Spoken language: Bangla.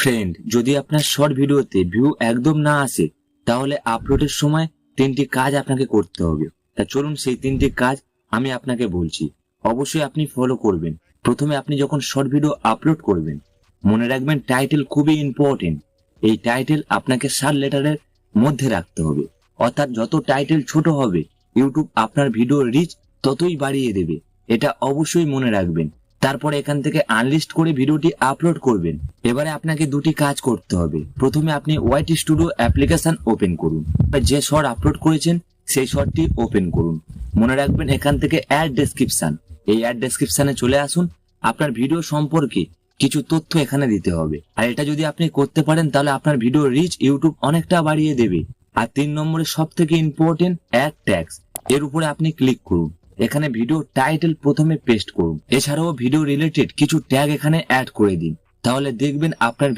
ফ্রেন্ড, যদি আপনার শর্ট ভিডিওতে ভিউ একদম না আসে তাহলে আপলোডের সময় 3টি কাজ আপনাকে করতে হবে। তা চলুন সেই 3টি কাজ আমি আপনাকে বলছি, অবশ্যই আপনি ফলো করবেন। প্রথমে আপনি যখন শর্ট ভিডিও আপলোড করবেন, মনে রাখবেন টাইটেল খুবই ইম্পর্টেন্ট। এই টাইটেল আপনাকে 7 লেটারের মধ্যে রাখতে হবে, অর্থাৎ যত টাইটেল ছোট হবে ইউটিউব আপনার ভিডিওর রিচ ততই বাড়িয়ে দেবে, এটা অবশ্যই মনে রাখবেন। তারপরে এখান থেকে আনলিস্ট করে ভিডিওটি আপলোড করবেন। এবারে আপনাকে দুটি কাজ করতে হবে। প্রথমে আপনি ওয়াইট স্টুডিও অ্যাপ্লিকেশন ওপেন করুন, যে শর্ট আপলোড করেছেন সেই শর্টটি ওপেন করুন। মনে রাখবেন এখান থেকে অ্যাড ডেসক্রিপশন, এই অ্যাড ডেসক্রিপশনে চলে আসুন। আপনার ভিডিও সম্পর্কে কিছু তথ্য এখানে দিতে হবে, আর এটা যদি আপনি করতে পারেন তাহলে আপনার ভিডিও রিচ ইউটিউব অনেকটা বাড়িয়ে দেবে। আর 3 নম্বরে সব থেকে ইম্পর্টেন্ট অ্যাড ট্যাগস, এর উপরে আপনি ক্লিক করুন। এখানে ভিডিও টাইটেল প্রথমে পেস্ট করুন, এছাড়াও ভিডিও রিলেটেড কিছু ট্যাগ এখানে অ্যাড করে দিন, তাহলে দেখবেন আপনার